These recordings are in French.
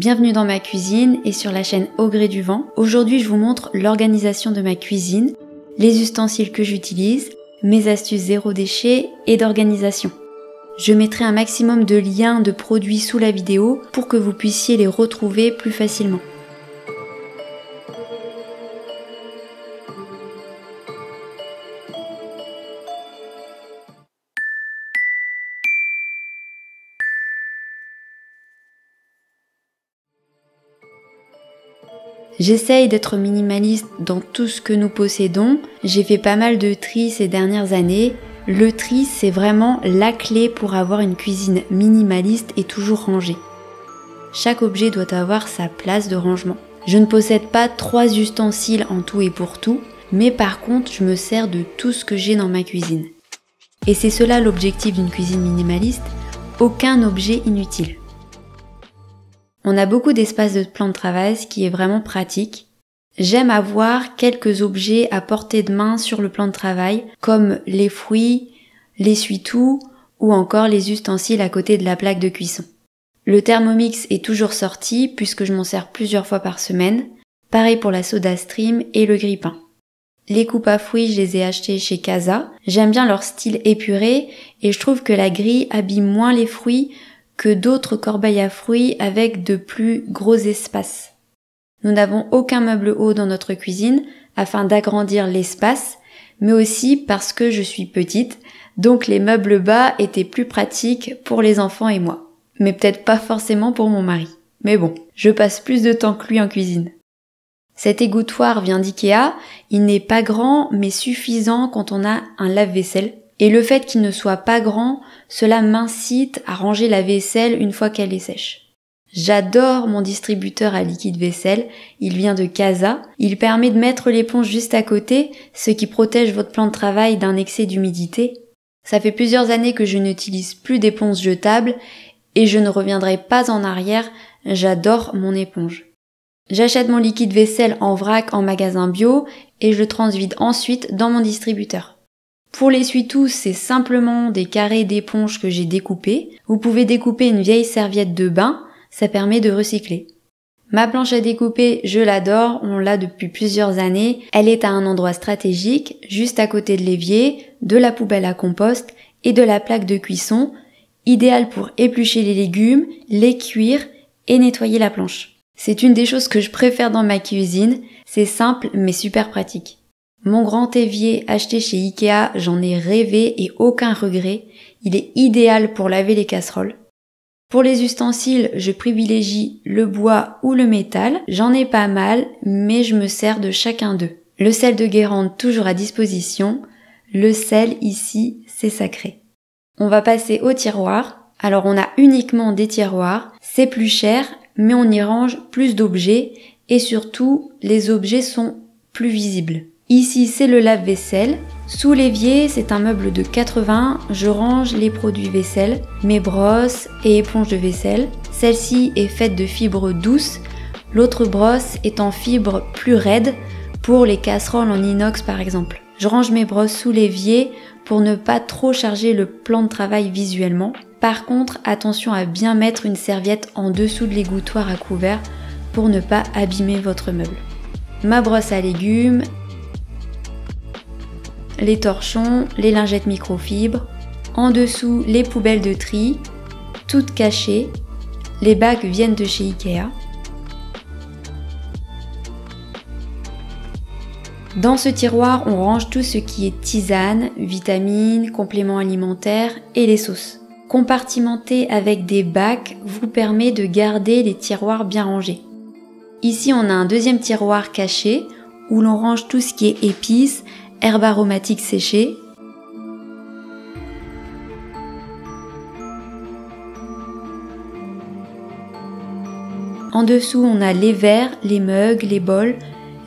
Bienvenue dans ma cuisine et sur la chaîne Au gré du vent. Aujourd'hui, je vous montre l'organisation de ma cuisine, les ustensiles que j'utilise, mes astuces zéro déchet et d'organisation. Je mettrai un maximum de liens de produits sous la vidéo pour que vous puissiez les retrouver plus facilement. J'essaye d'être minimaliste dans tout ce que nous possédons. J'ai fait pas mal de tri ces dernières années. Le tri, c'est vraiment la clé pour avoir une cuisine minimaliste et toujours rangée. Chaque objet doit avoir sa place de rangement. Je ne possède pas 3 ustensiles en tout et pour tout, mais par contre, je me sers de tout ce que j'ai dans ma cuisine. Et c'est cela l'objectif d'une cuisine minimaliste, aucun objet inutile. On a beaucoup d'espace de plan de travail, ce qui est vraiment pratique. J'aime avoir quelques objets à portée de main sur le plan de travail, comme les fruits, l'essuie-tout ou encore les ustensiles à côté de la plaque de cuisson. Le Thermomix est toujours sorti puisque je m'en sers plusieurs fois par semaine. Pareil pour la SodaStream et le grille-pain. Les coupes à fruits, je les ai achetées chez Casa. J'aime bien leur style épuré et je trouve que la grille abîme moins les fruits que d'autres corbeilles à fruits avec de plus gros espaces. Nous n'avons aucun meuble haut dans notre cuisine afin d'agrandir l'espace, mais aussi parce que je suis petite, donc les meubles bas étaient plus pratiques pour les enfants et moi. Mais peut-être pas forcément pour mon mari. Mais bon, je passe plus de temps que lui en cuisine. Cet égouttoir vient d'Ikea, il n'est pas grand mais suffisant quand on a un lave-vaisselle. Et le fait qu'il ne soit pas grand, cela m'incite à ranger la vaisselle une fois qu'elle est sèche. J'adore mon distributeur à liquide vaisselle, il vient de Casa. Il permet de mettre l'éponge juste à côté, ce qui protège votre plan de travail d'un excès d'humidité. Ça fait plusieurs années que je n'utilise plus d'éponge jetable et je ne reviendrai pas en arrière, j'adore mon éponge. J'achète mon liquide vaisselle en vrac en magasin bio et je le transvide ensuite dans mon distributeur. Pour l'essuie-tout, c'est simplement des carrés d'éponge que j'ai découpés. Vous pouvez découper une vieille serviette de bain, ça permet de recycler. Ma planche à découper, je l'adore, on l'a depuis plusieurs années. Elle est à un endroit stratégique, juste à côté de l'évier, de la poubelle à compost et de la plaque de cuisson, idéal pour éplucher les légumes, les cuire et nettoyer la planche. C'est une des choses que je préfère dans ma cuisine, c'est simple mais super pratique. Mon grand évier acheté chez Ikea, j'en ai rêvé et aucun regret. Il est idéal pour laver les casseroles. Pour les ustensiles, je privilégie le bois ou le métal. J'en ai pas mal, mais je me sers de chacun d'eux. Le sel de Guérande toujours à disposition. Le sel ici, c'est sacré. On va passer au tiroir. Alors on a uniquement des tiroirs. C'est plus cher, mais on y range plus d'objets et surtout, les objets sont plus visibles. Ici, c'est le lave-vaisselle. Sous l'évier, c'est un meuble de 80. Je range les produits vaisselle, mes brosses et éponges de vaisselle. Celle-ci est faite de fibres douces. L'autre brosse est en fibres plus raides pour les casseroles en inox par exemple. Je range mes brosses sous l'évier pour ne pas trop charger le plan de travail visuellement. Par contre, attention à bien mettre une serviette en dessous de l'égouttoir à couvert pour ne pas abîmer votre meuble. Ma brosse à légumes, les torchons, les lingettes microfibres, en dessous les poubelles de tri, toutes cachées, les bacs viennent de chez Ikea. Dans ce tiroir, on range tout ce qui est tisane, vitamines, compléments alimentaires et les sauces. Compartimenter avec des bacs vous permet de garder les tiroirs bien rangés. Ici, on a un deuxième tiroir caché où l'on range tout ce qui est épices, herbes aromatiques séchées. En dessous, on a les verres, les mugs, les bols,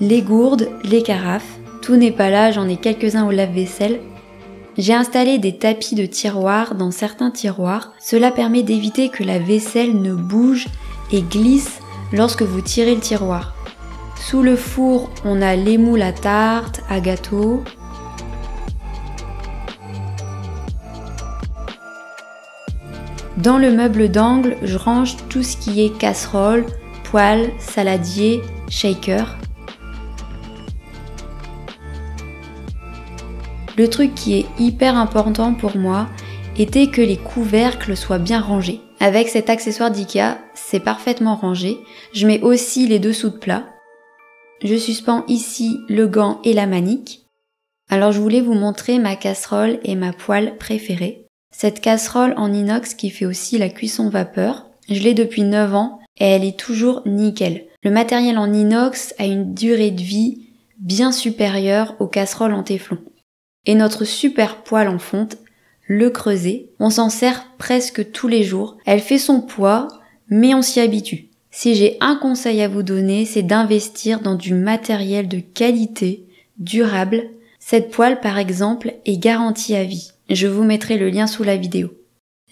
les gourdes, les carafes. Tout n'est pas là, j'en ai quelques-uns au lave-vaisselle. J'ai installé des tapis de tiroirs dans certains tiroirs. Cela permet d'éviter que la vaisselle ne bouge et glisse lorsque vous tirez le tiroir. Sous le four, on a les moules à tarte, à gâteau. Dans le meuble d'angle, je range tout ce qui est casserole, poêle, saladier, shaker. Le truc qui est hyper important pour moi était que les couvercles soient bien rangés. Avec cet accessoire d'IKEA, c'est parfaitement rangé. Je mets aussi les dessous de plat. Je suspends ici le gant et la manique. Alors je voulais vous montrer ma casserole et ma poêle préférée. Cette casserole en inox qui fait aussi la cuisson vapeur, je l'ai depuis 9 ans et elle est toujours nickel. Le matériel en inox a une durée de vie bien supérieure aux casseroles en téflon. Et notre super poêle en fonte, le creuset, on s'en sert presque tous les jours. Elle fait son poids, mais on s'y habitue. Si j'ai un conseil à vous donner, c'est d'investir dans du matériel de qualité, durable. Cette poêle, par exemple, est garantie à vie. Je vous mettrai le lien sous la vidéo.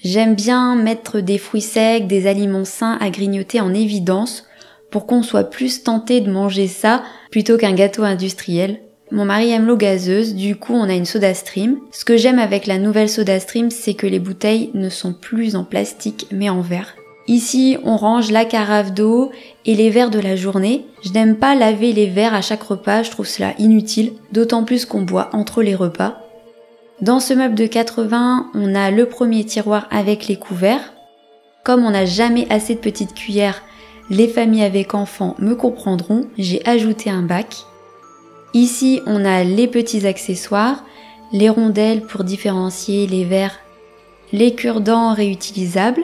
J'aime bien mettre des fruits secs, des aliments sains à grignoter en évidence pour qu'on soit plus tenté de manger ça plutôt qu'un gâteau industriel. Mon mari aime l'eau gazeuse, du coup on a une SodaStream. Ce que j'aime avec la nouvelle SodaStream, c'est que les bouteilles ne sont plus en plastique mais en verre. Ici, on range la carafe d'eau et les verres de la journée. Je n'aime pas laver les verres à chaque repas, je trouve cela inutile, d'autant plus qu'on boit entre les repas. Dans ce meuble de 80, on a le premier tiroir avec les couverts. Comme on n'a jamais assez de petites cuillères, les familles avec enfants me comprendront, j'ai ajouté un bac. Ici, on a les petits accessoires, les rondelles pour différencier les verres, les cure-dents réutilisables.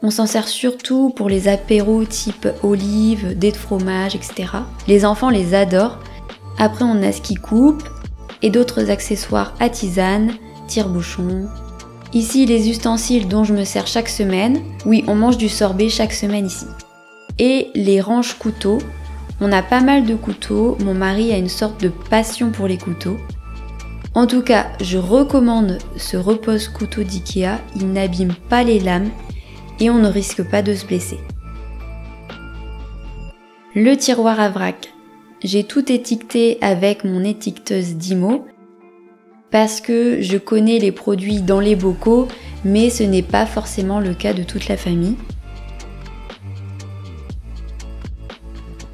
On s'en sert surtout pour les apéros type olives, dés de fromage, etc. Les enfants les adorent. Après, on a ce qui coupe et d'autres accessoires à tisane, tire-bouchon. Ici, les ustensiles dont je me sers chaque semaine. Oui, on mange du sorbet chaque semaine ici. Et les range-couteaux. On a pas mal de couteaux, mon mari a une sorte de passion pour les couteaux. En tout cas, je recommande ce repose-couteau d'IKEA, il n'abîme pas les lames et on ne risque pas de se blesser. Le tiroir à vrac. J'ai tout étiqueté avec mon étiqueteuse Dymo parce que je connais les produits dans les bocaux, mais ce n'est pas forcément le cas de toute la famille.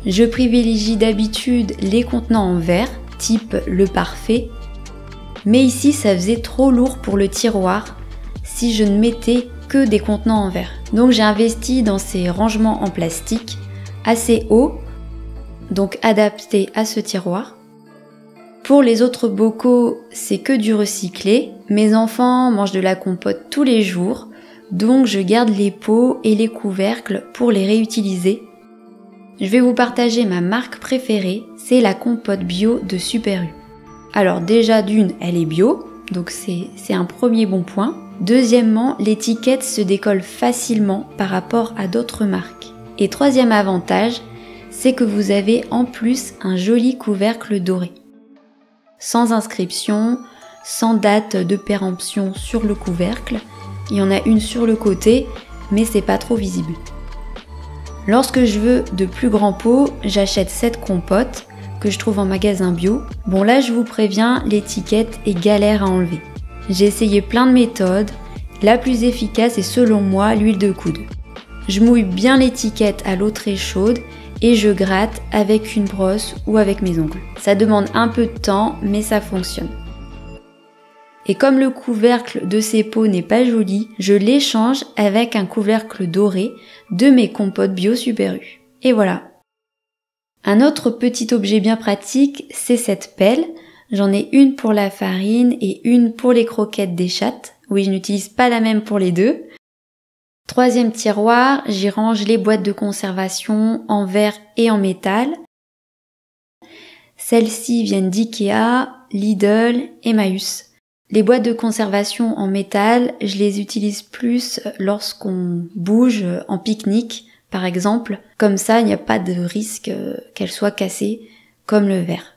Je privilégie d'habitude les contenants en verre, type le Parfait, mais ici ça faisait trop lourd pour le tiroir si je ne mettais que des contenants en verre. Donc j'ai investi dans ces rangements en plastique assez hauts, donc adaptés à ce tiroir. Pour les autres bocaux, c'est que du recyclé. Mes enfants mangent de la compote tous les jours, donc je garde les pots et les couvercles pour les réutiliser. Je vais vous partager ma marque préférée, c'est la compote bio de Super U. Alors déjà d'une, elle est bio, donc c'est un premier bon point. Deuxièmement, l'étiquette se décolle facilement par rapport à d'autres marques. Et troisième avantage, c'est que vous avez en plus un joli couvercle doré. Sans inscription, sans date de péremption sur le couvercle, il y en a une sur le côté, mais c'est pas trop visible. Lorsque je veux de plus grands pots, j'achète cette compote que je trouve en magasin bio. Bon là je vous préviens, l'étiquette est galère à enlever. J'ai essayé plein de méthodes, la plus efficace est selon moi l'huile de coude. Je mouille bien l'étiquette à l'eau très chaude et je gratte avec une brosse ou avec mes ongles. Ça demande un peu de temps mais ça fonctionne. Et comme le couvercle de ces pots n'est pas joli, je l'échange avec un couvercle doré de mes compotes bio Super U. Et voilà. Un autre petit objet bien pratique, c'est cette pelle. J'en ai une pour la farine et une pour les croquettes des chattes. Oui, je n'utilise pas la même pour les deux. Troisième tiroir, j'y range les boîtes de conservation en verre et en métal. Celles-ci viennent d'IKEA, Lidl, Emmaüs. Les boîtes de conservation en métal, je les utilise plus lorsqu'on bouge en pique-nique, par exemple. Comme ça, il n'y a pas de risque qu'elles soient cassées, comme le verre.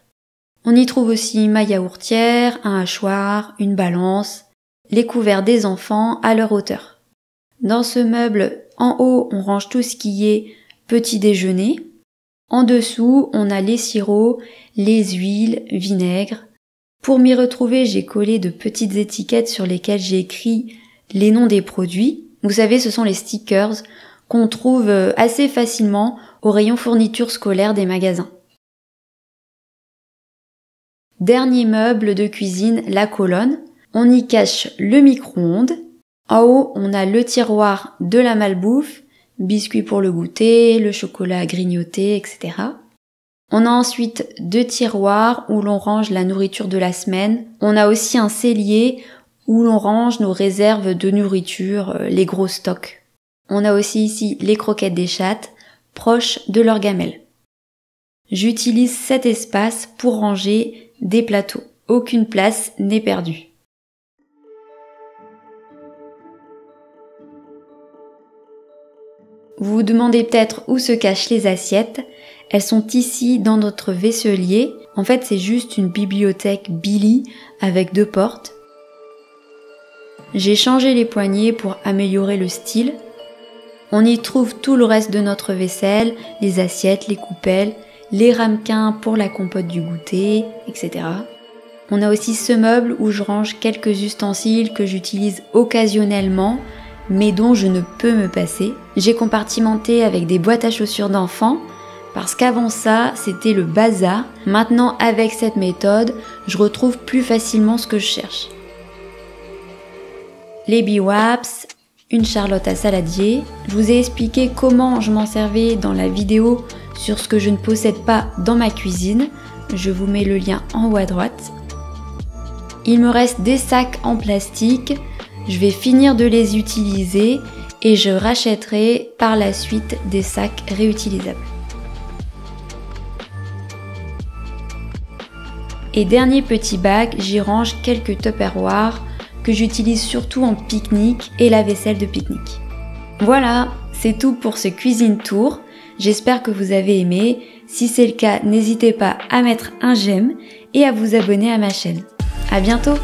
On y trouve aussi ma yaourtière, un hachoir, une balance, les couverts des enfants à leur hauteur. Dans ce meuble, en haut, on range tout ce qui est petit déjeuner. En dessous, on a les sirops, les huiles, vinaigre. Pour m'y retrouver, j'ai collé de petites étiquettes sur lesquelles j'ai écrit les noms des produits. Vous savez, ce sont les stickers qu'on trouve assez facilement au rayon fournitures scolaires des magasins. Dernier meuble de cuisine, la colonne. On y cache le micro-ondes. En haut, on a le tiroir de la malbouffe, biscuits pour le goûter, le chocolat à grignoter, etc. On a ensuite 2 tiroirs où l'on range la nourriture de la semaine. On a aussi un cellier où l'on range nos réserves de nourriture, les gros stocks. On a aussi ici les croquettes des chattes, proches de leur gamelle. J'utilise cet espace pour ranger des plateaux. Aucune place n'est perdue. Vous vous demandez peut-être où se cachent les assiettes. Elles sont ici dans notre vaisselier. En fait, c'est juste une bibliothèque Billy avec 2 portes. J'ai changé les poignées pour améliorer le style. On y trouve tout le reste de notre vaisselle, les assiettes, les coupelles, les ramequins pour la compote du goûter, etc. On a aussi ce meuble où je range quelques ustensiles que j'utilise occasionnellement, mais dont je ne peux me passer. J'ai compartimenté avec des boîtes à chaussures d'enfants, parce qu'avant ça, c'était le bazar. Maintenant, avec cette méthode, je retrouve plus facilement ce que je cherche. Les biwaps, une charlotte à saladier. Je vous ai expliqué comment je m'en servais dans la vidéo sur ce que je ne possède pas dans ma cuisine. Je vous mets le lien en haut à droite. Il me reste des sacs en plastique. Je vais finir de les utiliser et je rachèterai par la suite des sacs réutilisables. Et dernier petit bac, j'y range quelques tupperwares que j'utilise surtout en pique-nique et la vaisselle de pique-nique. Voilà, c'est tout pour ce cuisine tour. J'espère que vous avez aimé. Si c'est le cas, n'hésitez pas à mettre un j'aime et à vous abonner à ma chaîne. À bientôt!